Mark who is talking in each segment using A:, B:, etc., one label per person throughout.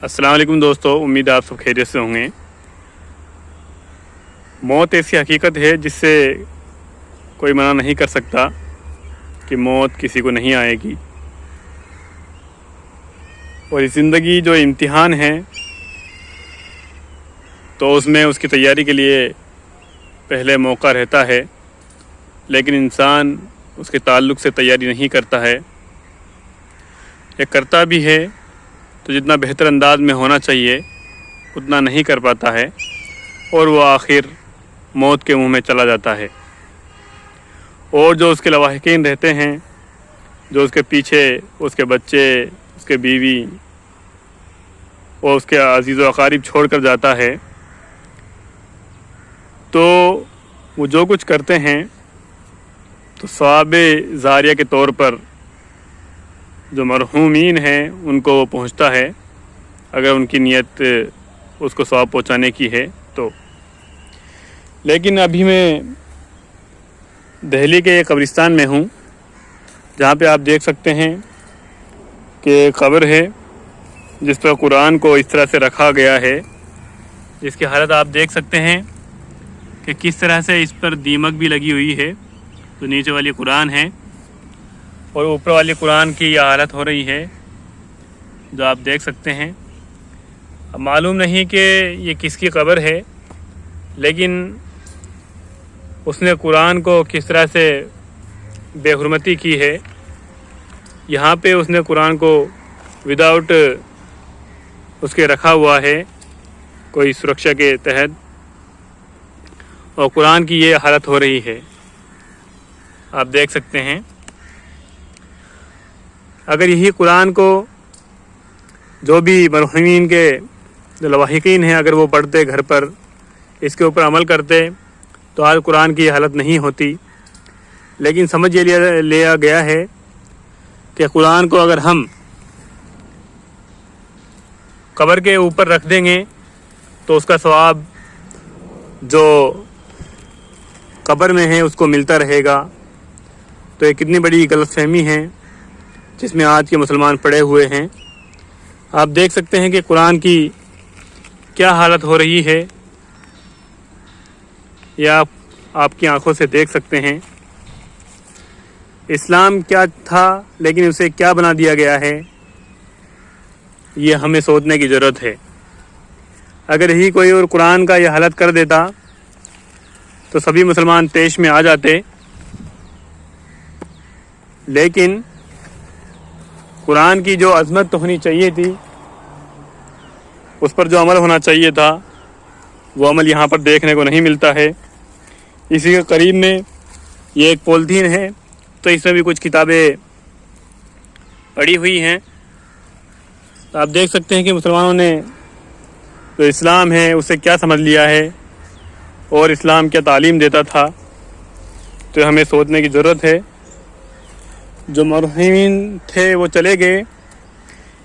A: السلام علیکم دوستو، امید آپ سب خیریت سے ہوں گے۔ موت ایسی حقیقت ہے جس سے کوئی منع نہیں کر سکتا کہ موت کسی کو نہیں آئے گی، اور یہ زندگی جو امتحان ہے تو اس میں اس کی تیاری کے لیے پہلے موقع رہتا ہے، لیکن انسان اس کے تعلق سے تیاری نہیں کرتا ہے، یا کرتا بھی ہے تو جتنا بہتر انداز میں ہونا چاہیے اتنا نہیں کر پاتا ہے، اور وہ آخر موت کے منہ میں چلا جاتا ہے۔ اور جو اس کے لواحقین رہتے ہیں، جو اس کے پیچھے اس کے بچے، اس کے بیوی اور اس کے عزیز و اقارب چھوڑ کر جاتا ہے، تو وہ جو کچھ کرتے ہیں تو ثواب زاریہ کے طور پر جو مرحومین ہیں ان کو وہ پہنچتا ہے، اگر ان کی نیت اس کو ثواب پہنچانے کی ہے تو۔ لیکن ابھی میں دہلی کے ایک قبرستان میں ہوں، جہاں پہ آپ دیکھ سکتے ہیں کہ ایک قبر ہے جس پر قرآن کو اس طرح سے رکھا گیا ہے، جس کی حالت آپ دیکھ سکتے ہیں کہ کس طرح سے اس پر دیمک بھی لگی ہوئی ہے۔ جو نیچے والی قرآن ہے اور اوپر والی قرآن کی یہ حالت ہو رہی ہے جو آپ دیکھ سکتے ہیں۔ اب معلوم نہیں کہ یہ کس کی قبر ہے، لیکن اس نے قرآن کو کس طرح سے بے حرمتی کی ہے۔ یہاں پہ اس نے قرآن کو وداؤٹ اس کے رکھا ہوا ہے کوئی سرکشا کے تحت، اور قرآن کی یہ حالت ہو رہی ہے، آپ دیکھ سکتے ہیں۔ اگر یہی قرآن کو جو بھی مرحومین کے جو لواحقین ہیں اگر وہ پڑھتے گھر پر، اس کے اوپر عمل کرتے تو آج قرآن کی یہ حالت نہیں ہوتی۔ لیکن سمجھ یہ لیا گیا ہے کہ قرآن کو اگر ہم قبر کے اوپر رکھ دیں گے تو اس کا ثواب جو قبر میں ہے اس کو ملتا رہے گا۔ تو یہ کتنی بڑی غلط فہمی ہے جس میں آج کے مسلمان پڑے ہوئے ہیں۔ آپ دیکھ سکتے ہیں کہ قرآن کی کیا حالت ہو رہی ہے، یا آپ کی آنکھوں سے دیکھ سکتے ہیں۔ اسلام کیا تھا لیکن اسے کیا بنا دیا گیا ہے، یہ ہمیں سوچنے کی ضرورت ہے۔ اگر یہی کوئی اور قرآن کا یہ حالت کر دیتا تو سبھی مسلمان طیش میں آ جاتے، لیکن قرآن کی جو عظمت تو ہونی چاہیے تھی، اس پر جو عمل ہونا چاہیے تھا، وہ عمل یہاں پر دیکھنے کو نہیں ملتا ہے۔ اسی کے قریب میں یہ ایک پولیتھین ہے، تو اس میں بھی کچھ کتابیں پڑی ہوئی ہیں۔ آپ دیکھ سکتے ہیں کہ مسلمانوں نے جو اسلام ہے اسے کیا سمجھ لیا ہے، اور اسلام کیا تعلیم دیتا تھا۔ تو ہمیں سوچنے کی ضرورت ہے۔ جو مرحومین تھے وہ چلے گئے،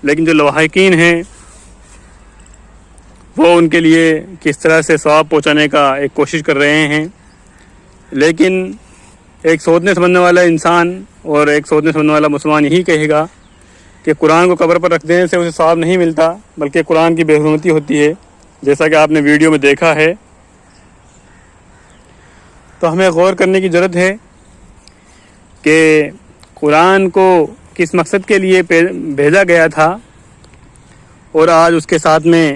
A: لیکن جو لواحقین ہیں وہ ان کے لیے کس طرح سے ثواب پہنچانے کا ایک کوشش کر رہے ہیں۔ لیکن ایک سوچنے سمجھنے والا انسان اور ایک سوچنے سمجھنے والا مسلمان یہی کہے گا کہ قرآن کو قبر پر رکھ دینے سے اسے ثواب نہیں ملتا، بلکہ قرآن کی بے حرمتی ہوتی ہے، جیسا کہ آپ نے ویڈیو میں دیکھا ہے۔ تو ہمیں غور کرنے کی ضرورت ہے کہ قرآن کو کس مقصد کے لیے بھیجا گیا تھا، اور آج اس کے ساتھ میں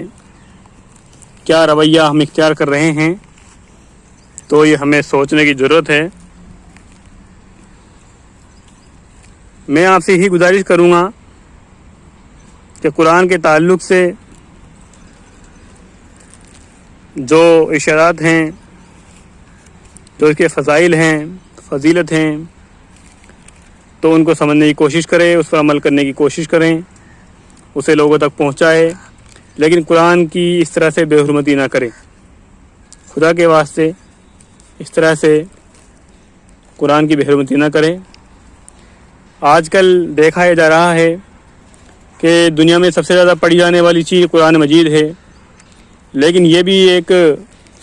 A: کیا رویہ ہم اختیار کر رہے ہیں۔ تو یہ ہمیں سوچنے کی ضرورت ہے۔ میں آپ سے یہی گزارش کروں گا کہ قرآن کے تعلق سے جو ارشادات ہیں، جو اس کے فضائل ہیں، فضیلت ہیں، تو ان کو سمجھنے کی کوشش کریں، اس پر عمل کرنے کی کوشش کریں، اسے لوگوں تک پہنچائے، لیکن قرآن کی اس طرح سے بے حرمتی نہ کریں۔ خدا کے واسطے اس طرح سے قرآن کی بے حرمتی نہ کریں۔ آج کل دیکھا جا رہا ہے کہ دنیا میں سب سے زیادہ پڑھی جانے والی چیز قرآن مجید ہے، لیکن یہ بھی ایک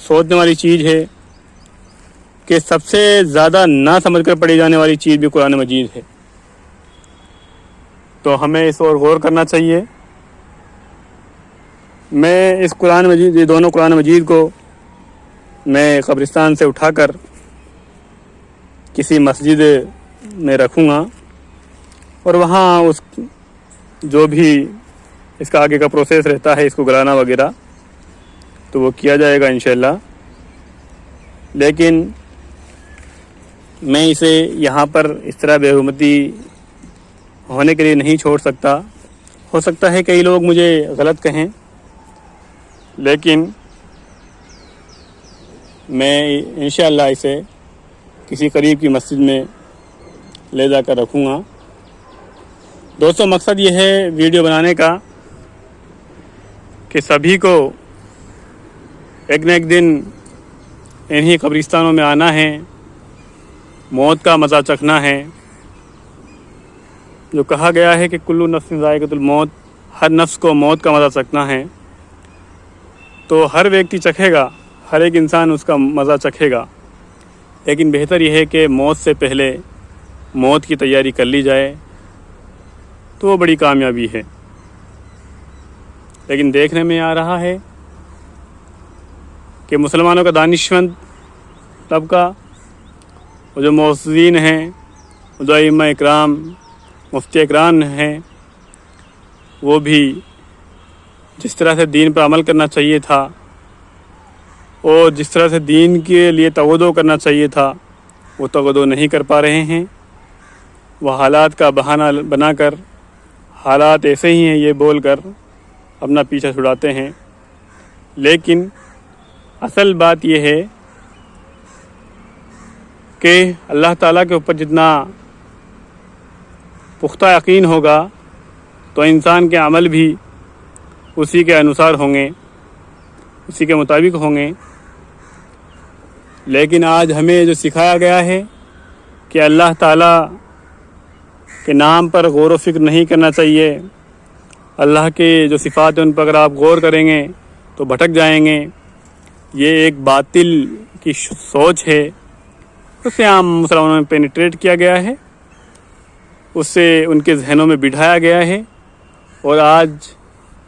A: سوچنے والی چیز ہے کہ سب سے زیادہ نہ سمجھ کر پڑھی جانے والی چیز بھی قرآن مجید ہے۔ تو ہمیں اس اور غور کرنا چاہیے میں اس قرآن مجید، یہ دونوں قرآن مجید کو میں قبرستان سے اٹھا کر کسی مسجد میں رکھوں گا، اور وہاں اس جو بھی اس کا آگے کا پروسیس رہتا ہے، اس کو گلانا وغیرہ، تو وہ کیا جائے گا انشاءاللہ۔ لیکن میں اسے یہاں پر اس طرح بے حرمتی ہونے کے لیے نہیں چھوڑ سکتا۔ ہو سکتا ہے کئی لوگ مجھے غلط کہیں، لیکن میں انشاءاللہ اسے کسی قریب کی مسجد میں لے جا کر رکھوں گا۔ دوستو، مقصد یہ ہے ویڈیو بنانے کا کہ سبھی کو ایک نہ ایک دن انہی قبرستانوں میں آنا ہے، موت کا مزہ چکھنا ہے۔ جو کہا گیا ہے کہ کل نفس ذائقۃ الموت، ہر نفس کو موت کا مزہ چکھنا ہے، تو ہر ویکتی چکھے گا، ہر ایک انسان اس کا مزہ چکھے گا، لیکن بہتر یہ ہے کہ موت سے پہلے موت کی تیاری کر لی جائے، تو وہ بڑی کامیابی ہے۔ لیکن دیکھنے میں آ رہا ہے کہ مسلمانوں کا دانشمند طبقہ، وہ جو معززین ہیں، جو ائمہ اکرام، مفتی اکرام ہیں، وہ بھی جس طرح سے دین پر عمل کرنا چاہیے تھا اور جس طرح سے دین کے لیے تودع کرنا چاہیے تھا، وہ تودع نہیں کر پا رہے ہیں۔ وہ حالات کا بہانہ بنا کر، حالات ایسے ہی ہیں یہ بول کر اپنا پیچھا چھڑاتے ہیں۔ لیکن اصل بات یہ ہے کہ اللہ تعالیٰ کے اوپر جتنا پختہ یقین ہوگا تو انسان کے عمل بھی اسی کے انوسار ہوں گے، اسی کے مطابق ہوں گے۔ لیکن آج ہمیں جو سکھایا گیا ہے کہ اللہ تعالیٰ کے نام پر غور و فکر نہیں کرنا چاہیے، اللہ کے جو صفات ہیں ان پر اگر آپ غور کریں گے تو بھٹک جائیں گے، یہ ایک باطل کی سوچ ہے، اسے عام مسلمانوں میں پینیٹریٹ کیا گیا ہے، اس سے ان کے ذہنوں میں بٹھایا گیا ہے، اور آج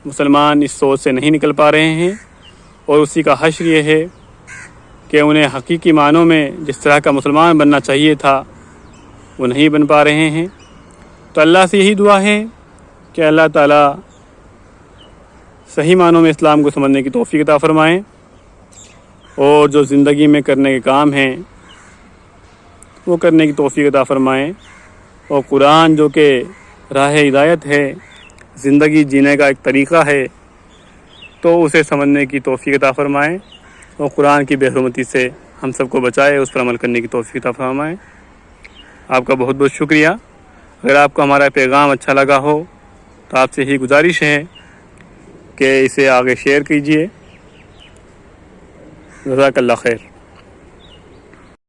A: مسلمان اس سوچ سے نہیں نکل پا رہے ہیں، اور اسی کا حشر یہ ہے کہ انہیں حقیقی معنوں میں جس طرح کا مسلمان بننا چاہیے تھا وہ نہیں بن پا رہے ہیں۔ تو اللہ سے یہی دعا ہے کہ اللہ تعالیٰ صحیح معنوں میں اسلام کو سمجھنے کی توفیق عطا فرمائیں، اور جو زندگی میں کرنے کے کام ہیں وہ کرنے کی توفیق عطا فرمائیں، اور قرآن جو کہ راہ ہدایت ہے، زندگی جینے کا ایک طریقہ ہے، تو اسے سمجھنے کی توفیق عطا فرمائیں، اور قرآن کی بے حرمتی سے ہم سب کو بچائے، اس پر عمل کرنے کی توفیق عطا فرمائیں۔ آپ کا بہت بہت شکریہ۔ اگر آپ کو ہمارا پیغام اچھا لگا ہو تو آپ سے یہی گزارش ہے کہ اسے آگے شیئر کیجیے۔ جزاک اللہ خیر۔